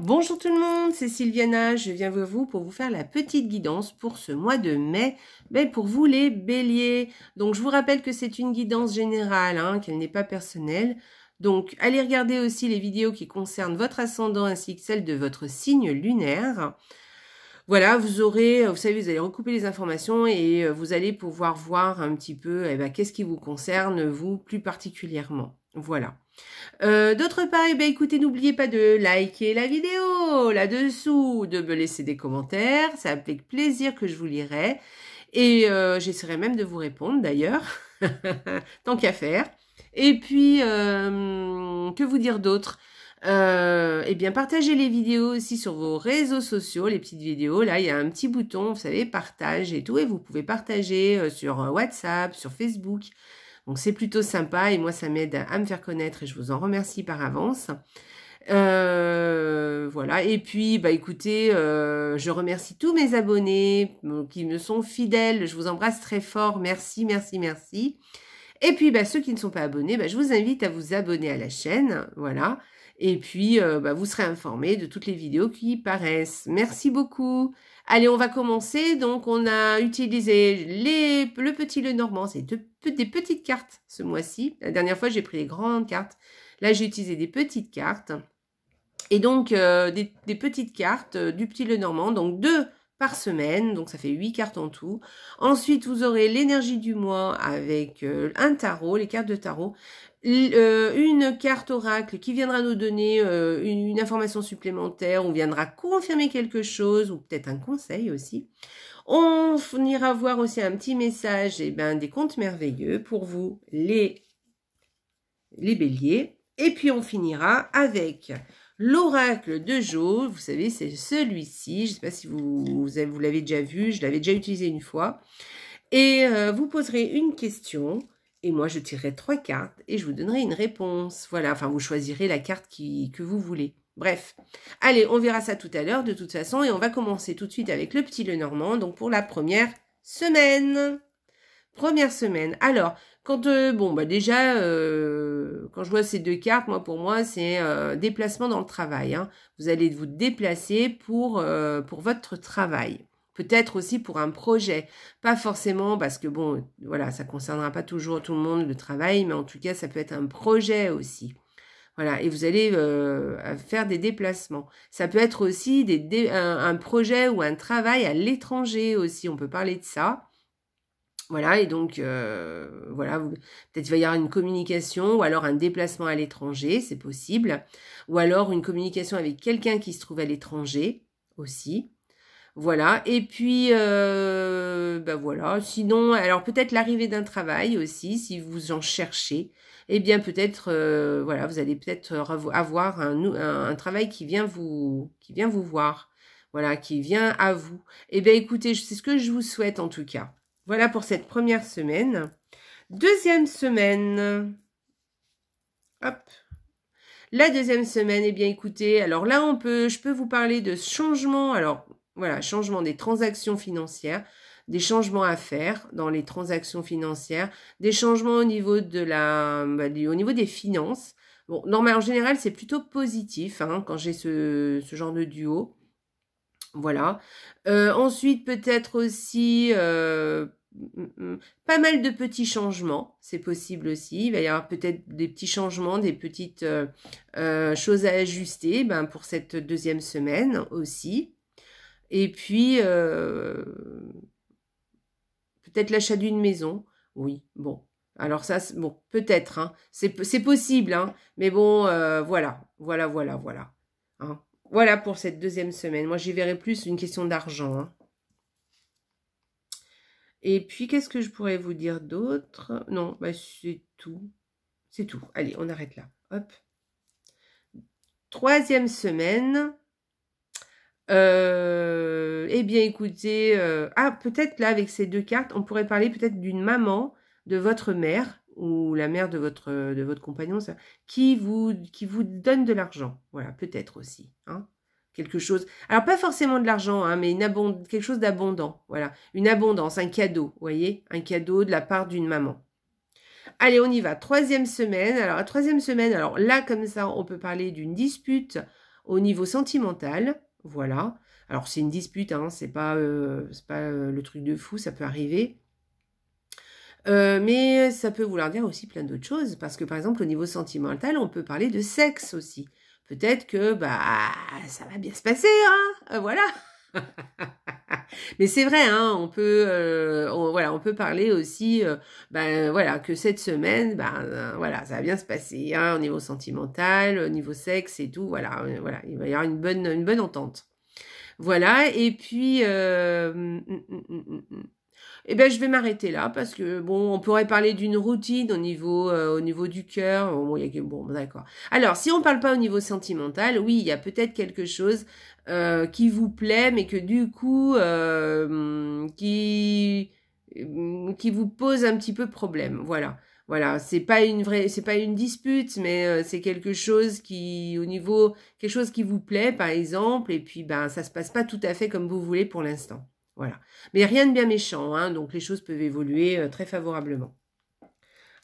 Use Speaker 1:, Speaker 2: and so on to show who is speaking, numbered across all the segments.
Speaker 1: Bonjour tout le monde, c'est Sylviana, je viens vers vous pour vous faire la petite guidance pour ce mois de mai, pour vous les béliers. Donc je vous rappelle que c'est une guidance générale, qu'elle n'est pas personnelle. Donc allez regarder aussi les vidéos qui concernent votre ascendant ainsi que celle de votre signe lunaire. Voilà, vous aurez, vous savez, vous allez recouper les informations et vous allez pouvoir voir un petit peu qu'est-ce qui vous concerne, vous, plus particulièrement. Voilà. D'autre part, écoutez, n'oubliez pas de liker la vidéo là-dessous, de me laisser des commentaires. C'est avec plaisir que je vous lirai. Et j'essaierai même de vous répondre d'ailleurs, tant qu'à faire. Et puis, que vous dire d'autre? Partagez les vidéos aussi sur vos réseaux sociaux, les petites vidéos. Là, il y a un petit bouton, vous savez, partage et tout. Et vous pouvez partager sur WhatsApp, sur Facebook. Donc, c'est plutôt sympa et moi, ça m'aide à me faire connaître et je vous en remercie par avance. Voilà. Et puis, écoutez, je remercie tous mes abonnés qui me sont fidèles. Je vous embrasse très fort. Merci, merci, merci. Et puis, ceux qui ne sont pas abonnés, je vous invite à vous abonner à la chaîne. Voilà. Et puis, vous serez informés de toutes les vidéos qui paraissent. Merci beaucoup. Allez, on va commencer. Donc, on a utilisé le petit Lenormand. C'est des petites cartes ce mois-ci. La dernière fois, j'ai pris les grandes cartes. Là, j'ai utilisé des petites cartes. Et donc, des petites cartes du petit Lenormand. Donc, 2 par semaine. Donc, ça fait 8 cartes en tout. Ensuite, vous aurez l'énergie du mois avec un tarot, les cartes de tarot. Une carte oracle qui viendra nous donner une information supplémentaire, on viendra confirmer quelque chose, ou peut-être un conseil aussi. On ira voir aussi un petit message, des contes merveilleux pour vous, les béliers. Et puis on finira avec l'oracle de Jo. Vous savez, c'est celui-ci. Je ne sais pas si vous l'avez déjà vu, je l'avais déjà utilisé une fois. Et vous poserez une question. Et moi, je tirerai 3 cartes et je vous donnerai une réponse. Voilà, enfin, vous choisirez la carte que vous voulez. Bref, allez, on verra ça tout à l'heure de toute façon. Et on va commencer tout de suite avec le petit Lenormand, donc pour la première semaine. Première semaine. Alors, quand déjà, quand je vois ces 2 cartes, pour moi, c'est déplacement dans le travail. Vous allez vous déplacer pour votre travail. Peut-être aussi pour un projet, pas forcément parce que voilà, ça concernera pas toujours tout le monde le travail, mais en tout cas, ça peut être un projet aussi. Voilà, et vous allez faire des déplacements. Ça peut être aussi un projet ou un travail à l'étranger aussi, on peut parler de ça. Voilà, et donc, voilà, peut-être il va y avoir une communication ou alors un déplacement à l'étranger, c'est possible. Ou alors une communication avec quelqu'un qui se trouve à l'étranger aussi. Voilà, et puis, voilà, sinon, alors peut-être l'arrivée d'un travail aussi, si vous en cherchez, peut-être, voilà, vous allez peut-être avoir un travail qui vient vous voir, voilà, qui vient à vous. Écoutez, c'est ce que je vous souhaite en tout cas. Voilà pour cette première semaine. Deuxième semaine, hop. La deuxième semaine, écoutez, alors là, je peux vous parler de changement, alors, voilà, changement des transactions financières, des changements à faire dans les transactions financières, des changements au niveau de au niveau des finances. Bon, normalement, en général, c'est plutôt positif quand j'ai ce genre de duo. Voilà. Ensuite, peut-être aussi pas mal de petits changements, c'est possible aussi. Il va y avoir peut-être des petits changements, des petites choses à ajuster pour cette deuxième semaine aussi. Et puis, peut-être l'achat d'une maison. Oui, bon. Alors ça, bon, peut-être, c'est possible, mais bon, voilà. Voilà pour cette deuxième semaine. Moi, j'y verrai plus une question d'argent. Et puis, qu'est-ce que je pourrais vous dire d'autre? Non, c'est tout. C'est tout. Allez, on arrête là. Hop. Troisième semaine. Écoutez, peut-être là, avec ces 2 cartes, on pourrait parler peut-être d'une maman, de votre mère, ou la mère de votre compagnon, ça, qui vous donne de l'argent. Voilà, peut-être aussi. Quelque chose, alors pas forcément de l'argent, mais quelque chose d'abondant. Voilà, une abondance, un cadeau, vous voyez, un cadeau de la part d'une maman. Allez, on y va. Troisième semaine. Alors, la troisième semaine, alors là, comme ça, on peut parler d'une dispute au niveau sentimental, voilà. Alors, c'est une dispute, hein, c'est pas le truc de fou, ça peut arriver. Mais ça peut vouloir dire aussi plein d'autres choses, parce que par exemple, au niveau sentimental, on peut parler de sexe aussi. Peut-être que ça va bien se passer, hein, voilà. Mais c'est vrai, hein, on peut parler aussi, voilà, que cette semaine, voilà, ça va bien se passer, hein, au niveau sentimental, au niveau sexe et tout, voilà, voilà, il va y avoir une bonne entente. Voilà, et puis, eh ben, je vais m'arrêter là parce que bon, on pourrait parler d'une routine au niveau du cœur. Bon, d'accord. Alors, si on parle pas au niveau sentimental, oui, il y a peut-être quelque chose qui vous plaît, mais que du coup, qui vous pose un petit peu problème. Voilà. Voilà, c'est pas une dispute, mais c'est quelque chose quelque chose qui vous plaît, par exemple, et puis ça se passe pas tout à fait comme vous voulez pour l'instant. Voilà. Mais rien de bien méchant, hein, donc les choses peuvent évoluer très favorablement.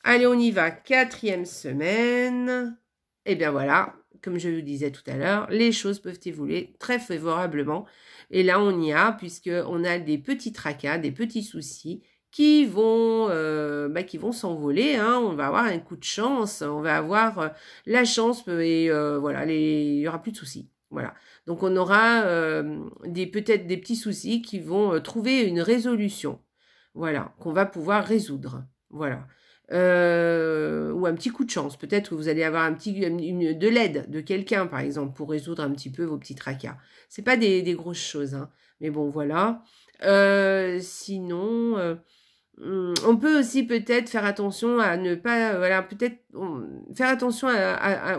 Speaker 1: Allez, on y va. 4e semaine. Et bien voilà, comme je vous disais tout à l'heure, les choses peuvent évoluer très favorablement. Et là, on y a, puisqu'on a des petits tracas, des petits soucis qui vont s'envoler. Hein. On va avoir un coup de chance, on va avoir la chance et voilà, il y aura plus de soucis. Voilà. Donc on aura peut-être des petits soucis qui vont trouver une résolution. Voilà, qu'on va pouvoir résoudre. Voilà. Ou un petit coup de chance. Peut-être que vous allez avoir de l'aide de quelqu'un, par exemple, pour résoudre un petit peu vos petits tracas. C'est pas des grosses choses, hein. Mais bon, voilà. Sinon, on peut aussi peut-être faire attention à ne pas, faire attention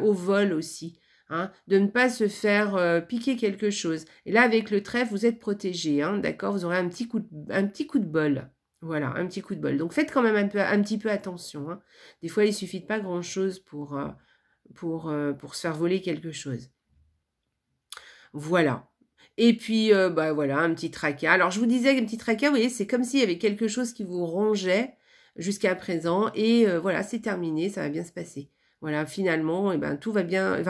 Speaker 1: au vol aussi. Hein, de ne pas se faire piquer quelque chose. Et là, avec le trèfle, vous êtes protégé, hein, d'accord? Vous aurez un petit coup de bol. Voilà, un petit coup de bol. Donc, faites quand même un petit peu attention. Hein. Des fois, il suffit de pas grand-chose pour se faire voler quelque chose. Voilà. Et puis, voilà, un petit tracas. Alors, je vous disais qu'un petit tracas, vous voyez, c'est comme s'il y avait quelque chose qui vous rongeait jusqu'à présent. Et voilà, c'est terminé, ça va bien se passer. Voilà, finalement, tout va bien,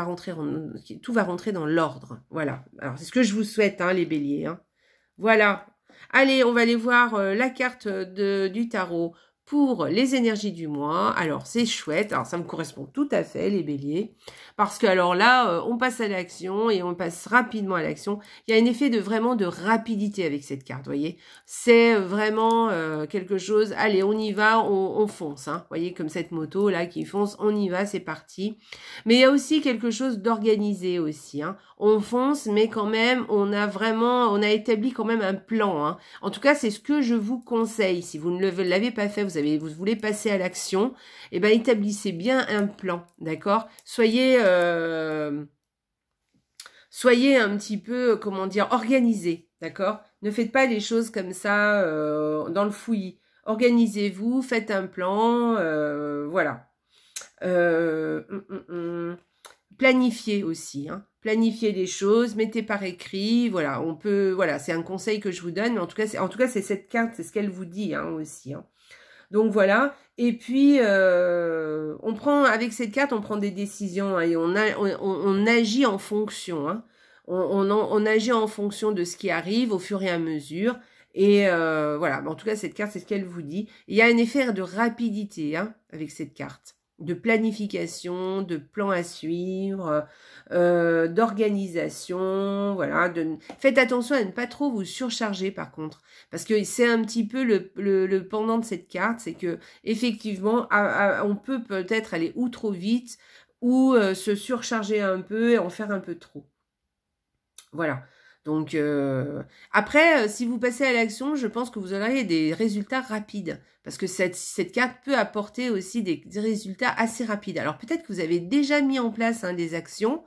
Speaker 1: tout va rentrer dans l'ordre. Voilà. Alors, c'est ce que je vous souhaite, hein, les béliers. Hein. Voilà. Allez, on va aller voir la carte du tarot pour les énergies du mois. Alors, c'est chouette. Alors, ça me correspond tout à fait, les béliers. Parce que, alors là, on passe à l'action et on passe rapidement à l'action. Il y a un effet vraiment de rapidité avec cette carte, vous voyez. C'est vraiment quelque chose. Allez, on y va, on fonce. Hein. Vous voyez, comme cette moto là qui fonce, on y va, c'est parti. Mais il y a aussi quelque chose d'organisé aussi. Hein. On fonce, mais quand même, on a établi quand même un plan. Hein. En tout cas, c'est ce que je vous conseille. Si vous ne l'avez pas fait, vous voulez passer à l'action, eh ben, établissez bien un plan, d'accord? Soyez un petit peu, comment dire, organisé, d'accord? Ne faites pas les choses comme ça dans le fouillis. Organisez-vous, faites un plan, voilà. Planifiez aussi, hein. Planifiez les choses, mettez par écrit, voilà, voilà, c'est un conseil que je vous donne, mais en tout cas, c'est cette carte, c'est ce qu'elle vous dit, hein, aussi, hein. Donc voilà, et puis avec cette carte, on prend des décisions, hein, et on agit en fonction, hein. On agit en fonction de ce qui arrive au fur et à mesure. Et voilà, en tout cas, cette carte, c'est ce qu'elle vous dit. Il y a un effet de rapidité, hein, avec cette carte, de planification, de plan à suivre, d'organisation, voilà. Faites attention à ne pas trop vous surcharger par contre, parce que c'est un petit peu le pendant de cette carte, c'est que effectivement, on peut peut-être aller ou trop vite, ou se surcharger un peu et en faire un peu trop. Voilà. Donc, après, si vous passez à l'action, je pense que vous aurez des résultats rapides. Parce que cette carte peut apporter aussi des résultats assez rapides. Alors, peut-être que vous avez déjà mis en place des actions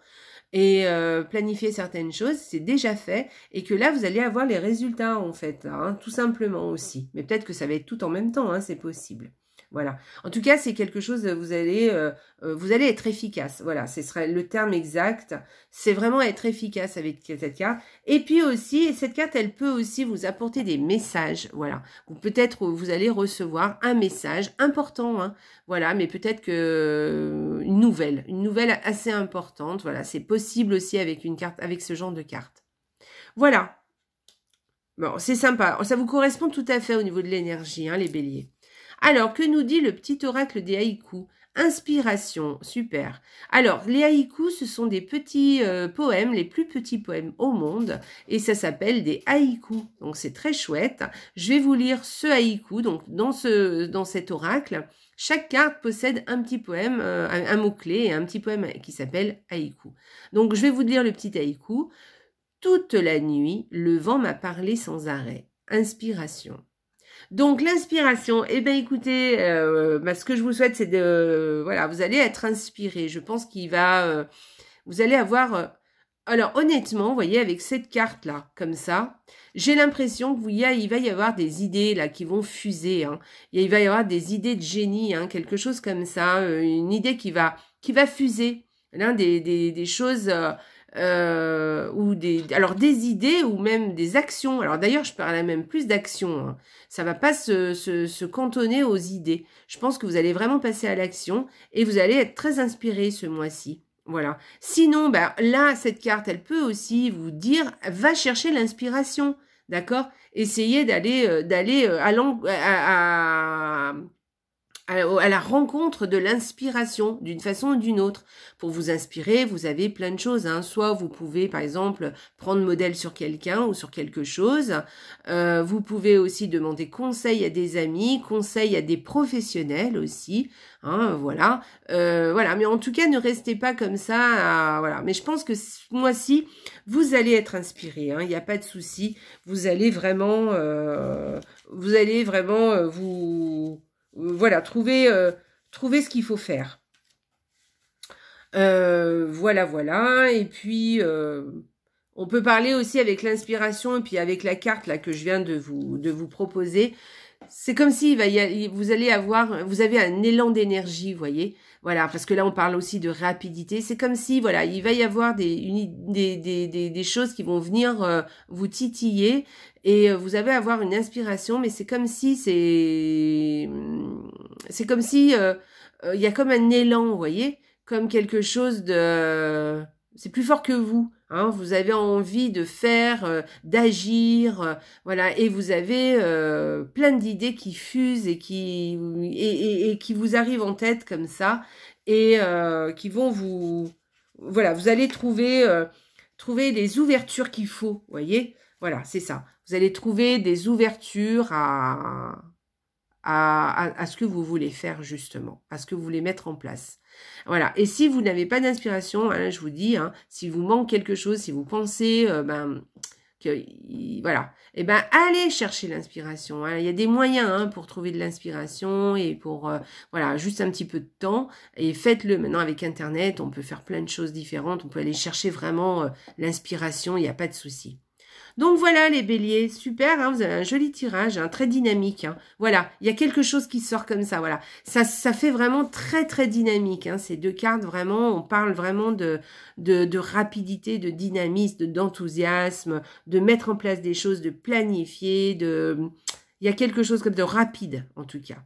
Speaker 1: et planifié certaines choses, c'est déjà fait. Et que là, vous allez avoir les résultats, en fait, hein, tout simplement aussi. Mais peut-être que ça va être tout en même temps, hein, c'est possible. Voilà. En tout cas, c'est quelque chose, vous allez être efficace. Voilà, ce serait le terme exact. C'est vraiment être efficace avec cette carte. Et puis aussi, cette carte, elle peut aussi vous apporter des messages. Voilà. Peut-être vous allez recevoir un message important, hein. Voilà, mais peut-être que une nouvelle assez importante. Voilà, c'est possible aussi avec une carte, avec ce genre de carte. Voilà. Bon, c'est sympa. Ça vous correspond tout à fait au niveau de l'énergie, hein, les béliers. Alors, que nous dit le petit oracle des haïkus? Inspiration, super. Alors, les haïkus, ce sont des petits poèmes, les plus petits poèmes au monde, et ça s'appelle des haïkus. Donc, c'est très chouette. Je vais vous lire ce haïku. Donc, dans cet oracle, chaque carte possède un petit poème, un mot-clé, et un petit poème qui s'appelle haïku. Donc, je vais vous lire le petit haïku. Toute la nuit, le vent m'a parlé sans arrêt. Inspiration. Donc l'inspiration, eh bien écoutez, ce que je vous souhaite, c'est de, voilà, vous allez être inspiré. Je pense qu'il va, vous allez avoir, alors honnêtement, vous voyez, avec cette carte-là, comme ça, j'ai l'impression que il va y avoir des idées là qui vont fuser. Hein. Il va y avoir des idées de génie, hein, quelque chose comme ça, une idée qui va fuser. Là, des choses. Ou des idées ou même des actions. Alors d'ailleurs, je parlais même plus d'actions. Hein. Ça va pas se cantonner aux idées. Je pense que vous allez vraiment passer à l'action et vous allez être très inspiré ce mois-ci. Voilà. Sinon, là, cette carte, elle peut aussi vous dire, va chercher l'inspiration. D'accord? Essayez d'aller à la rencontre de l'inspiration d'une façon ou d'une autre. Pour vous inspirer, vous avez plein de choses. Hein. Soit vous pouvez, par exemple, prendre modèle sur quelqu'un ou sur quelque chose. Vous pouvez aussi demander conseil à des amis, conseil à des professionnels aussi. Hein, voilà. Voilà. Mais en tout cas, ne restez pas comme ça. Voilà. Mais je pense que ce mois-ci, vous allez être inspiré. Hein. Il n'y a pas de souci. Vous allez vraiment voilà, trouver ce qu'il faut faire. Voilà. Et puis, on peut parler aussi avec l'inspiration et puis avec la carte là que je viens de vous proposer. C'est comme si vous avez un élan d'énergie, vous voyez. Voilà, parce que là, on parle aussi de rapidité. C'est comme si, voilà, il va y avoir des choses qui vont venir vous titiller et vous allez avoir une inspiration, mais c'est comme si il y a comme un élan, vous voyez, comme quelque chose de... C'est plus fort que vous. Hein, vous avez envie de faire, d'agir, voilà, et vous avez plein d'idées qui fusent et qui vous arrivent en tête comme ça, et qui vont vous, voilà, vous allez trouver les ouvertures qu'il faut, voyez, voilà, c'est ça. Vous allez trouver des ouvertures à ce que vous voulez faire justement, à ce que vous voulez mettre en place. Voilà. Et si vous n'avez pas d'inspiration, hein, je vous dis, hein, si vous manque quelque chose, si vous pensez, voilà, allez chercher l'inspiration. Hein. Il y a des moyens hein, pour trouver de l'inspiration et pour, voilà, juste un petit peu de temps. Et faites-le maintenant avec Internet. On peut faire plein de choses différentes. On peut aller chercher vraiment l'inspiration. Il n'y a pas de souci. Donc voilà les béliers, super, hein, vous avez un joli tirage, hein, très dynamique. Hein. Voilà, il y a quelque chose qui sort comme ça, voilà. Ça fait vraiment très très dynamique. Hein, ces deux cartes, vraiment, on parle vraiment de rapidité, de dynamisme, d'enthousiasme, de mettre en place des choses, de planifier, il y a quelque chose comme de rapide en tout cas.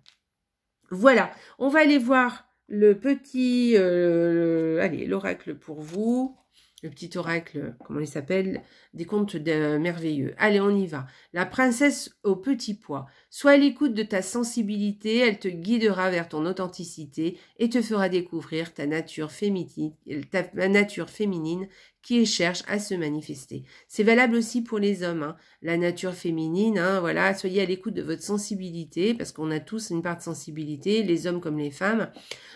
Speaker 1: Voilà, on va aller voir le petit, allez, l'oracle pour vous. Le petit oracle, comment il s'appelle? Des contes merveilleux. Allez, on y va. La princesse au petit pois. Sois à l'écoute de ta sensibilité, elle te guidera vers ton authenticité et te fera découvrir ta nature féminine qui cherche à se manifester. C'est valable aussi pour les hommes. Hein. La nature féminine, hein, voilà, soyez à l'écoute de votre sensibilité, parce qu'on a tous une part de sensibilité, les hommes comme les femmes.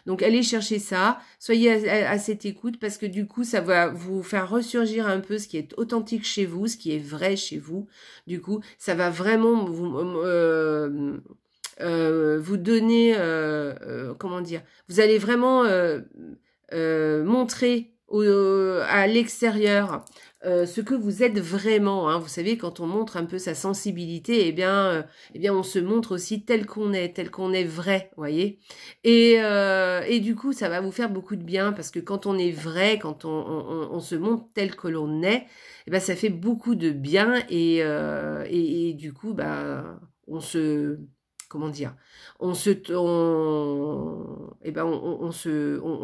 Speaker 1: Donc, allez chercher ça, soyez à cette écoute, parce que du coup, ça va vous faire ressurgir un peu ce qui est authentique chez vous, ce qui est vrai chez vous. Du coup, ça va vraiment vous donner, comment dire, vous allez vraiment montrer à l'extérieur ce que vous êtes vraiment. Hein. Vous savez, quand on montre un peu sa sensibilité, eh bien on se montre aussi tel qu'on est vrai, voyez. Et du coup, ça va vous faire beaucoup de bien parce que quand on est vrai, quand on se montre tel que l'on est, eh ben ça fait beaucoup de bien et du coup, bah, on se comment dire, on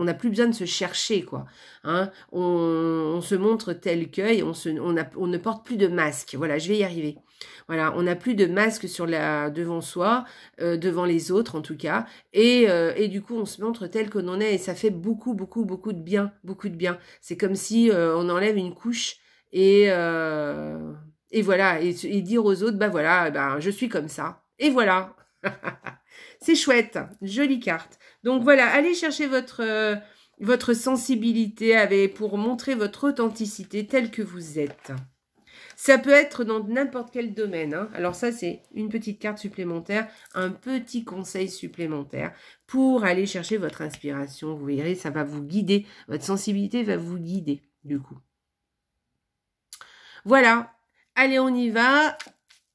Speaker 1: n'a plus besoin de se chercher quoi. Hein, on se montre tel que et on ne porte plus de masque. Voilà, je vais y arriver. Voilà, on n'a plus de masque devant soi, devant les autres en tout cas, et du coup on se montre tel que l'on est et ça fait beaucoup de bien, beaucoup de bien. C'est comme si on enlève une couche et voilà et dire aux autres bah voilà, ben je suis comme ça et voilà. C'est chouette, jolie carte. Donc voilà, allez chercher votre sensibilité pour montrer votre authenticité telle que vous êtes. Ça peut être dans n'importe quel domaine. Hein. Alors ça, c'est une petite carte supplémentaire, un petit conseil supplémentaire pour aller chercher votre inspiration. Vous verrez, ça va vous guider. Votre sensibilité va vous guider, du coup. Voilà. Allez, on y va.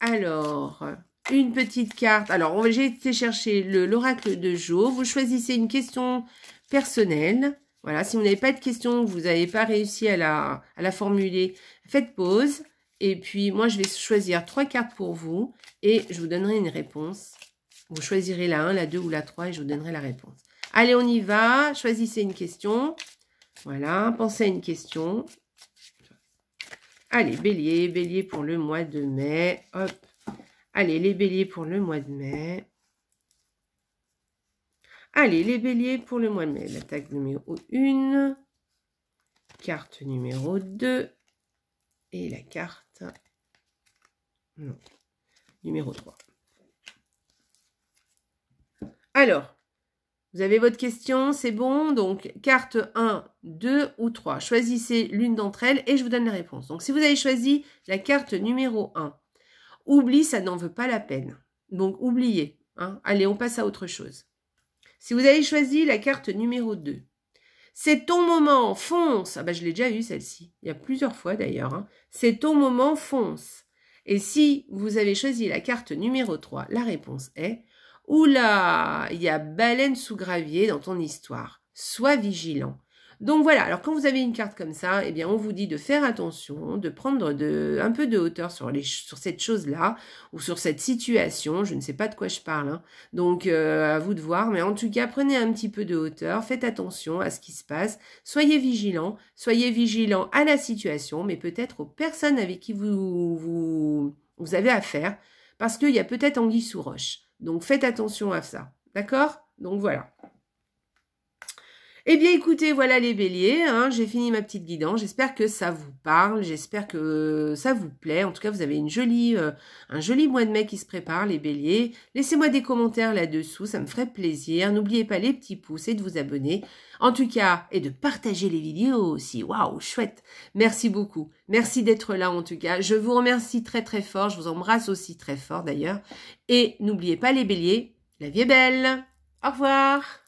Speaker 1: Alors... une petite carte. Alors, j'ai été chercher l'oracle de Jo. Vous choisissez une question personnelle. Voilà, si vous n'avez pas de question, vous n'avez pas réussi à la formuler, faites pause. Et puis, moi, je vais choisir 3 cartes pour vous et je vous donnerai une réponse. Vous choisirez la 1, la 2 ou la 3 et je vous donnerai la réponse. Allez, on y va. Choisissez une question. Voilà, pensez à une question. Allez, bélier, bélier pour le mois de mai. Hop. Allez, les béliers pour le mois de mai. Allez, les béliers pour le mois de mai. L'attaque numéro 1. Carte numéro 2. Et la carte non, numéro 3. Alors, vous avez votre question, c'est bon. Donc, carte 1, 2 ou 3. Choisissez l'une d'entre elles et je vous donne la réponse. Donc, si vous avez choisi la carte numéro 1, oublie, ça n'en veut pas la peine. Donc, oubliez. Hein. Allez, on passe à autre chose. Si vous avez choisi la carte numéro 2, c'est ton moment, fonce. Ah bah, je l'ai déjà eu celle-ci. Il y a plusieurs fois d'ailleurs. Hein. C'est ton moment, fonce. Et si vous avez choisi la carte numéro 3, la réponse est « Oula, il y a baleine sous gravier dans ton histoire. Sois vigilant. » Donc voilà, alors quand vous avez une carte comme ça, eh bien on vous dit de faire attention, de prendre un peu de hauteur sur cette chose-là ou sur cette situation. Je ne sais pas de quoi je parle, hein. Donc à vous de voir. Mais en tout cas, prenez un petit peu de hauteur, faites attention à ce qui se passe. Soyez vigilant à la situation, mais peut-être aux personnes avec qui vous avez affaire, parce qu'il y a peut-être anguille sous roche. Donc faites attention à ça, d'accord? Donc voilà. Eh bien, écoutez, voilà les béliers, hein, j'ai fini ma petite guidance, j'espère que ça vous parle, j'espère que ça vous plaît. En tout cas, vous avez un joli mois de mai qui se prépare, les béliers. Laissez-moi des commentaires là-dessous, ça me ferait plaisir. N'oubliez pas les petits pouces et de vous abonner. En tout cas, et de partager les vidéos aussi. Waouh, chouette. Merci beaucoup. Merci d'être là en tout cas. Je vous remercie très très fort, je vous embrasse aussi très fort d'ailleurs. Et n'oubliez pas les béliers, la vie est belle. Au revoir.